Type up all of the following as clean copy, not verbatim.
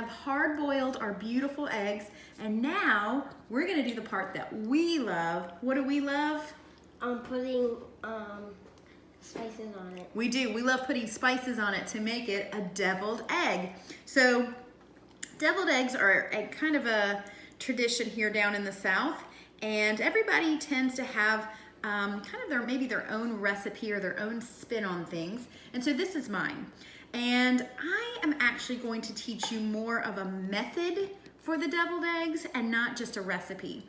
have hard boiled our beautiful eggs, and now we're gonna do the part that we love. What do we love? Putting spices on it. We do. We love putting spices on it to make it a deviled egg. So deviled eggs are a kind of a tradition here down in the South, and everybody tends to have kind of maybe their own recipe or their own spin on things. And so this is mine. And I am actually going to teach you more of a method for the deviled eggs and not just a recipe.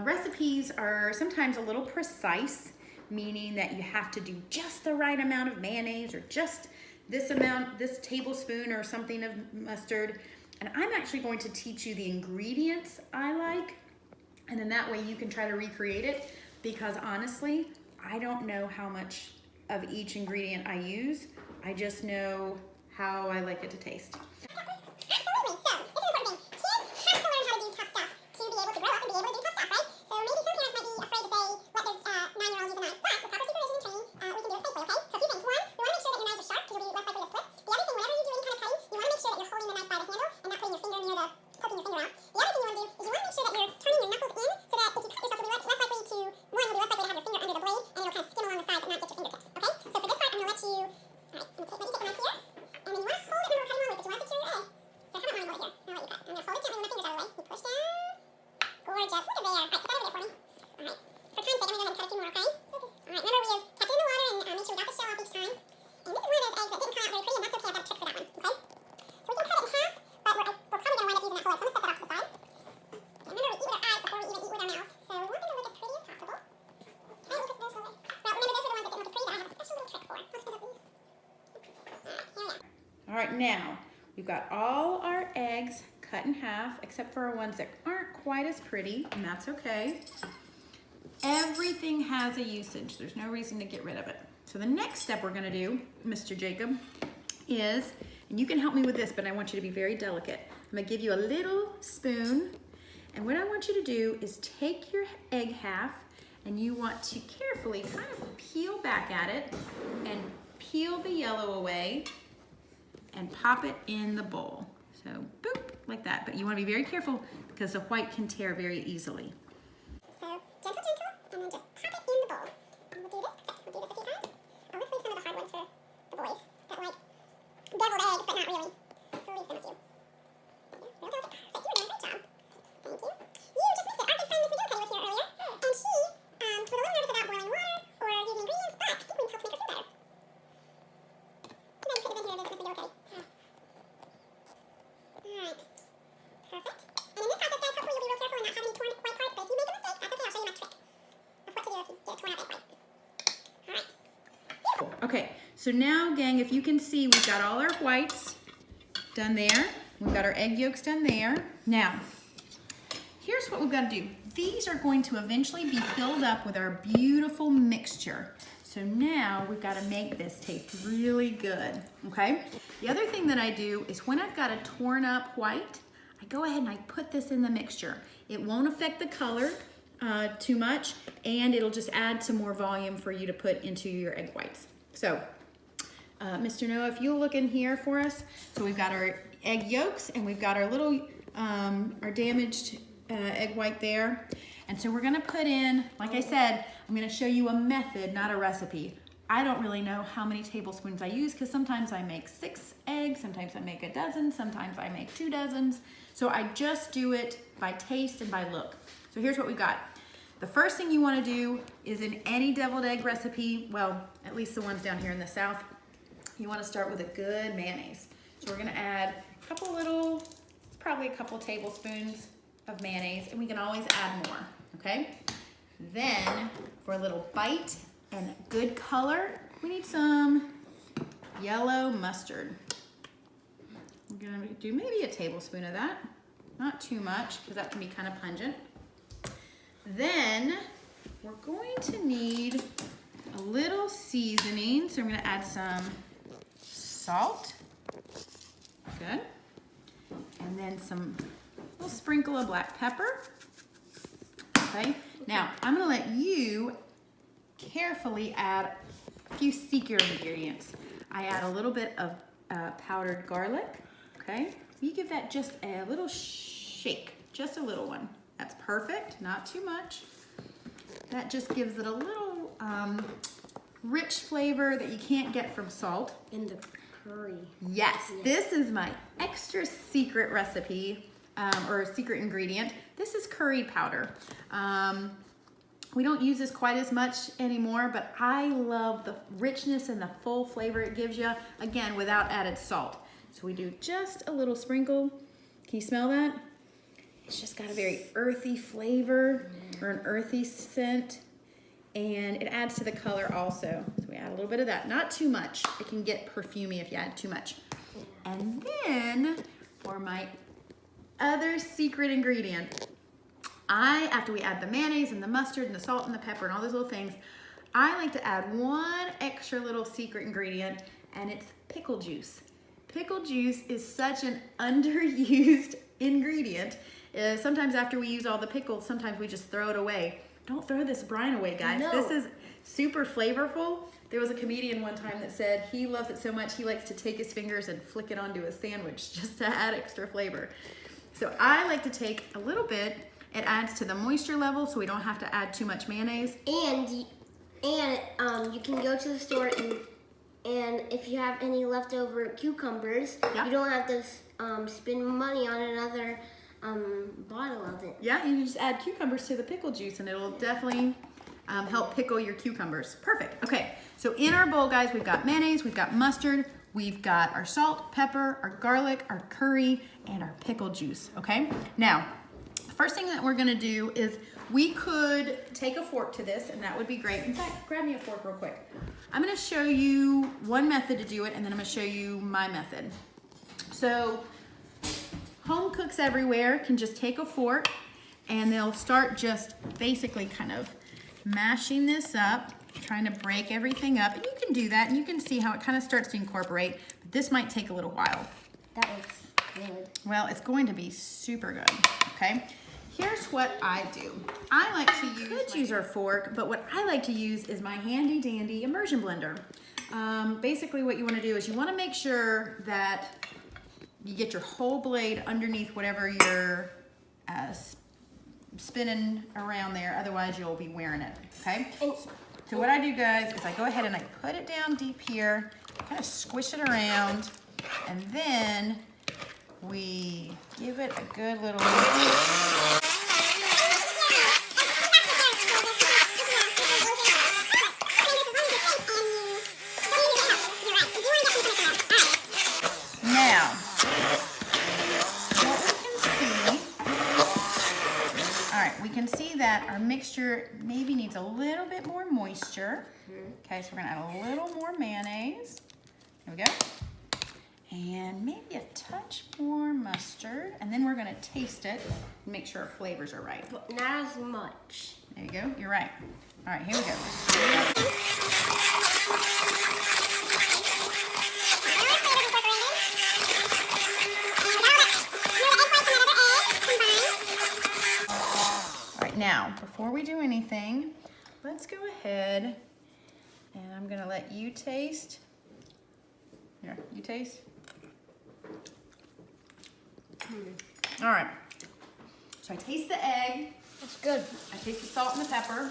Recipes are sometimes a little precise, meaning that you have to do just the right amount of mayonnaise or just this amount, this tablespoon or something of mustard. And I'm actually going to teach you the ingredients I like, and then that way you can try to recreate it, because honestly, I don't know how much of each ingredient I use. I just know how I like it to taste. Absolutely. So, this is an important thing. Kids have to learn how to do tough stuff to be able to grow up and be able to do tough stuff, right? So maybe some parents might be afraid to say, let their 9-year-old use a knife. But with proper supervision and training, we can do it safely, okay? So a few things. One, we want to make sure that your knives are sharp because you'll be less likely to slip. The other thing, whenever you do any kind of cutting, you want to make sure that you're holding the knife by the handle and not putting your finger near the, poking your finger out. The other thing you want to do is you want to make sure that you're turning your knuckles in so that if you cut yourself, you'll be less likely to, one, you'll be less likely to have your finger under the blade and it'll kind of skim along the side but not get your fingertips, okay? So for this part, I'm going to let you, alright, let you take the knife here. And then you want to hold it when we're cutting along with it, but you want to secure your egg. So I haven't hold it here. I'll let you cut. I'm going to hold it gently with my fingers out of the way. You push down. Gorgeous. Look at there. Alright, put that over there for me. Alright. For time's sake, I'm going to go ahead and cut a few more, okay? Alright, remember we have kept it in the water and made sure we got the shell off each time. And this is one of those eggs that didn't come out very pretty, and that's okay. I've got a trick for that one, okay? So we can cut it in half, but we're probably going to wind up using that whole egg. So I'm going to set that off to the side. And remember, we eat with our eyes before we even eat with our mouths. So we want them to look as pretty as possible. Okay, look at those over there. Well, remember, those are the ones that didn't look as pretty that I have a special little trick for. I'll split up these. Alright, here we go. All right, now we've got all our eggs cut in half, except for our ones that aren't quite as pretty, and that's okay. Everything has a usage. There's no reason to get rid of it. So the next step we're gonna do, Mr. Jacob, is, and you can help me with this, but I want you to be very delicate. I'm gonna give you a little spoon, and what I want you to do is take your egg half, and you want to carefully kind of peel back at it and peel the yellow away and pop it in the bowl. So boop, like that. But you want to be very careful because the white can tear very easily. So gentle, and then just pop it in the bowl. And we'll do this. Okay, we'll do this a few times. Oh, let's leave some of the hard ones for the boys that like deviled eggs, but not really. So we'll leave some of you. Real delicate. Perfect. You're doing a great job. Thank you. You just missed it. Our good friend Miss McGill Cuddy was here earlier, and she was a little nervous about boiling water or using ingredients, but I think we can help make her feel better. Come on, you could have been here, Miss McGill Cuddy. Alright. Perfect. And in this process, guys, hopefully you'll be real careful and not have any torn white parts, but if you make a mistake, that's okay. I'll show you my trick of what to do if you get a torn out egg white. Alright. Okay, so now, gang, if you can see, we've got all our whites done there. We've got our egg yolks done there. Now, here's what we've got to do. These are going to eventually be filled up with our beautiful mixture. So now we've got to make this taste really good, okay? The other thing that I do is when I've got a torn up white, I go ahead and I put this in the mixture. It won't affect the color too much, and it'll just add some more volume for you to put into your egg whites. So, Mr. Noah, if you'll look in here for us. So we've got our egg yolks, and we've got our little, our damaged egg white there. And so we're gonna put in, like I said, I'm gonna show you a method, not a recipe. I don't really know how many tablespoons I use because sometimes I make 6 eggs, sometimes I make a dozen, sometimes I make 2 dozens. So I just do it by taste and by look. So here's what we got. The first thing you wanna do is in any deviled egg recipe, well, at least the ones down here in the South, you wanna start with a good mayonnaise. So we're gonna add a couple little, probably a couple tablespoons of mayonnaise, and we can always add more, okay? Then, for a little bite and good color, we need some yellow mustard. We're gonna do maybe a tablespoon of that, not too much, because that can be kind of pungent. Then, we're going to need a little seasoning, so I'm gonna add some salt, good, and then some little sprinkle of black pepper. Okay, now I'm gonna let you carefully add a few secret ingredients. I add a little bit of powdered garlic, okay? you give that just a little shake, just a little one. That's perfect, not too much. That just gives it a little rich flavor that you can't get from salt. In the curry. Yes, this is my extra secret recipe or secret ingredient. This is curry powder. We don't use this quite as much anymore, but I love the richness and the full flavor it gives you, again, without added salt. So we do just a little sprinkle. Can you smell that? It's just got a very earthy flavor or an earthy scent, and it adds to the color also. So we add a little bit of that, not too much. It can get perfumey if you add too much. And then for my other secret ingredient, after we add the mayonnaise and the mustard and the salt and the pepper and all those little things, I like to add one extra little secret ingredient, and it's pickle juice. Pickle juice is such an underused ingredient. Sometimes after we use all the pickles, sometimes we just throw it away. Don't throw this brine away, guys. No. This is super flavorful. There was a comedian one time that said he loves it so much he likes to take his fingers and flick it onto a sandwich just to add extra flavor. So I like to take a little bit. It adds to the moisture level so we don't have to add too much mayonnaise. And you can go to the store and if you have any leftover cucumbers, Yeah. you don't have to spend money on another bottle of it. Yeah, you can just add cucumbers to the pickle juice and it'll definitely help pickle your cucumbers. Perfect. Okay, so in our bowl, guys, we've got mayonnaise, we've got mustard, we've got our salt, pepper, our garlic, our curry, and our pickle juice, okay? Now, the first thing that we're gonna do is we could take a fork to this, and that would be great. In fact, grab me a fork real quick. I'm gonna show you one method to do it, and then I'm gonna show you my method. So, home cooks everywhere can just take a fork, and they'll start just basically kind of mashing this up, trying to break everything up. And you can do that, and you can see how it kind of starts to incorporate, but this might take a little while. That looks good. Well, it's going to be super good, okay? Here's what I do. I like to use our fork, but what I like to use is my handy dandy immersion blender. Basically what you wanna do is you wanna make sure that you get your whole blade underneath whatever you're spinning around there, otherwise you'll be wearing it, okay? So what I do, guys, is I go ahead and I put it down deep here, kind of squish it around, and then we give it a good little... Now, what we can see, all right, we can see that our mixture maybe needs a little bit more moisture. Okay, so we're gonna add a little more mayonnaise. Here we go. And maybe a touch more mustard, and then we're gonna taste it and make sure our flavors are right. But not as much. There you go, you're right. All right, here we go. All right, now, before we do anything, let's go ahead and I'm gonna let you taste. Here, you taste. All right, so I taste the egg. That's good. I taste the salt and the pepper.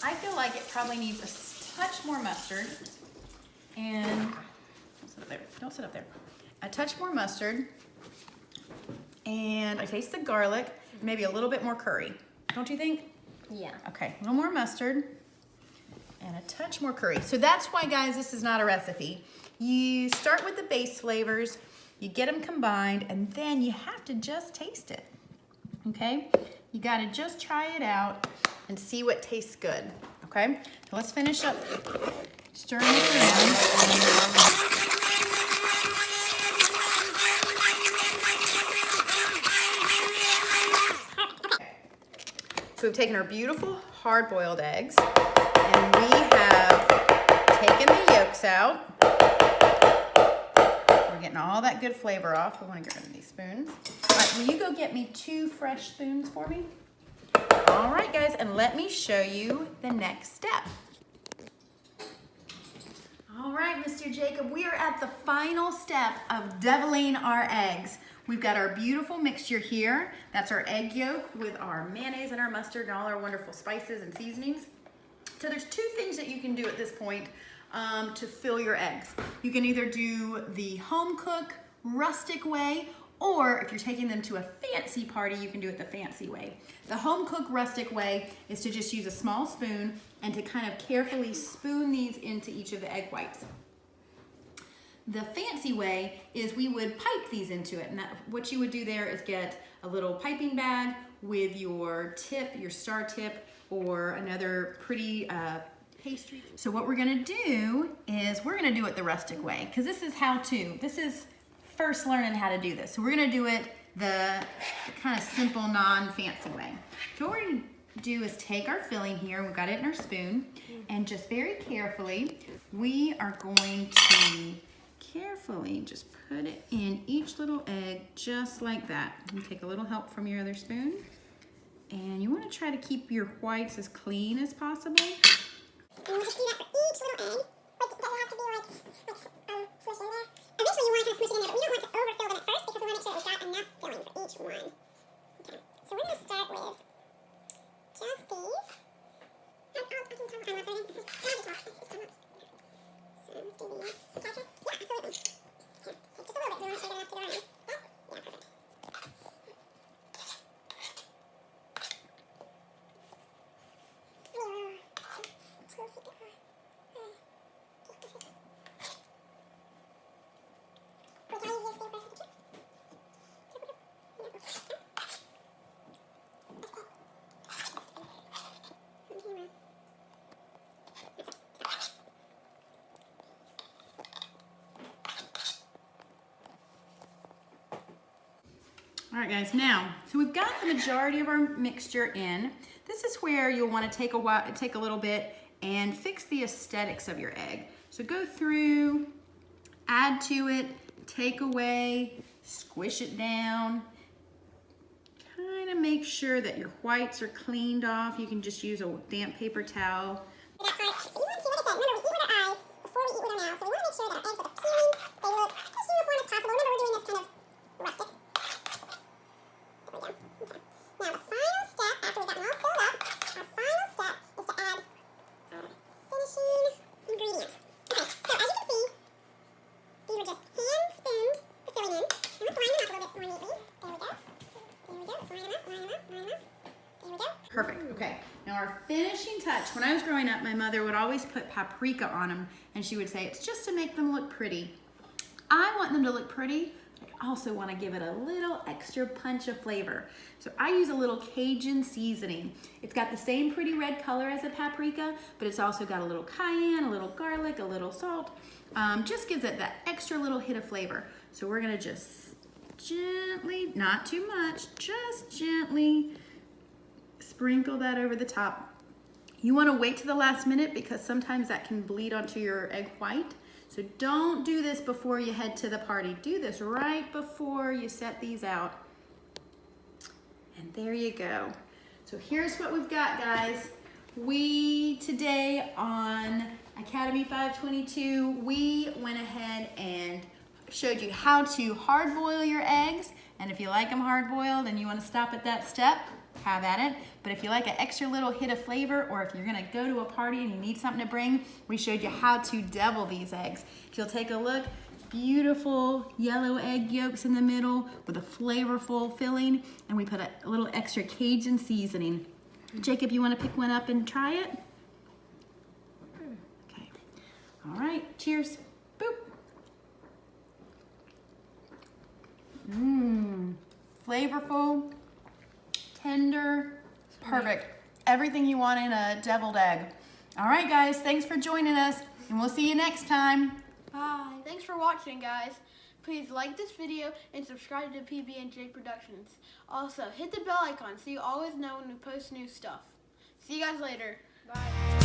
I feel like it probably needs a touch more mustard. And, don't sit up there, don't sit up there. A touch more mustard. And I taste the garlic, maybe a little bit more curry. Don't you think? Yeah. Okay, a little more mustard and a touch more curry. So that's why, guys, this is not a recipe. You start with the base flavors, you get them combined, and then you have to just taste it, okay? You gotta just try it out and see what tastes good, okay? So let's finish up stirring it around. So we've taken our beautiful hard-boiled eggs, and we have taken the yolks out. We're getting all that good flavor off. We want to get rid of these spoons. All right, will you go get me 2 fresh spoons for me? All right, guys, and let me show you the next step. All right, Mr. Jacob, we are at the final step of deviling our eggs. We've got our beautiful mixture here. That's our egg yolk with our mayonnaise and our mustard and all our wonderful spices and seasonings. So there's two things that you can do at this point to fill your eggs. You can either do the home cook rustic way, or if you're taking them to a fancy party, you can do it the fancy way. The home cook rustic way is to just use a small spoon and to kind of carefully spoon these into each of the egg whites. The fancy way is we would pipe these into it, and what you would do there is get a little piping bag with your tip, your star tip, or another pretty pastry. So what we're gonna do is we're gonna do it the rustic way, because this is how to. This is first learning how to do this. So we're gonna do it the kind of simple, non-fancy way. So what we're gonna do is take our filling here, we've got it in our spoon, and just very carefully, we are going to carefully just put it in each little egg, just like that. You take a little help from your other spoon, and you wanna try to keep your whites as clean as possible. And we'll just do that for each little egg, but it doesn't have to be like smushed in there. Eventually you want to kind of smush it in there, but we don't want to overfill them at first because we want to make sure that we've got enough filling for each one. Okay, so we're going to start with just these. I can tell what I'm not doing. So let's do these. Gotcha? Yeah, absolutely. Here, take just a little bit. We want to shake it enough to go around. Yeah, perfect. All right, guys, now, so we've got the majority of our mixture in. This is where you'll want to take a little bit and fix the aesthetics of your egg. So go through, add to it, take away, squish it down. Kind of make sure that your whites are cleaned off. You can just use a damp paper towel. You want to see what it says. Remember, we eat with our eyes before we eat with our mouths. So we want to make sure that our eggs are peeling, they look as uniform as possible. Remember, we're doing this kind of rustic. There we go. Okay. Now, the final step, after we've gotten all filled up, our final step is to add our finishing ingredients. Okay, so as you can see, these were just hand-spooned the filling in. And let's line them up a little bit more neatly. There we go. There we go. Let's line them up, line them up, line them up. There we go. Perfect, okay. Now our finishing touch, when I was growing up, my mother would always put paprika on them, and she would say, it's just to make them look pretty. I want them to look pretty, but I also want to give it a little extra punch of flavor. So I use a little Cajun seasoning. It's got the same pretty red color as a paprika, but it's also got a little cayenne, a little garlic, a little salt. Just gives it that extra little hit of flavor. So we're gonna just gently, not too much, just gently sprinkle that over the top. You want to wait to the last minute because sometimes that can bleed onto your egg white. So don't do this before you head to the party. Do this right before you set these out. And there you go. So here's what we've got, guys. We today on Academy 522, we went ahead and showed you how to hard boil your eggs. And if you like them hard boiled and you want to stop at that step, have at it. But if you like an extra little hit of flavor, or if you're gonna go to a party and you need something to bring, we showed you how to devil these eggs. If you'll take a look, beautiful yellow egg yolks in the middle with a flavorful filling, and we put a little extra Cajun seasoning. Jacob, you wanna pick one up and try it? Okay, all right, cheers, boop. Mmm, flavorful, tender, perfect. Everything you want in a deviled egg. All right, guys, thanks for joining us, and we'll see you next time. Bye. Thanks for watching, guys. Please like this video and subscribe to PB&J Productions. Also, hit the bell icon so you always know when we post new stuff. See you guys later. Bye.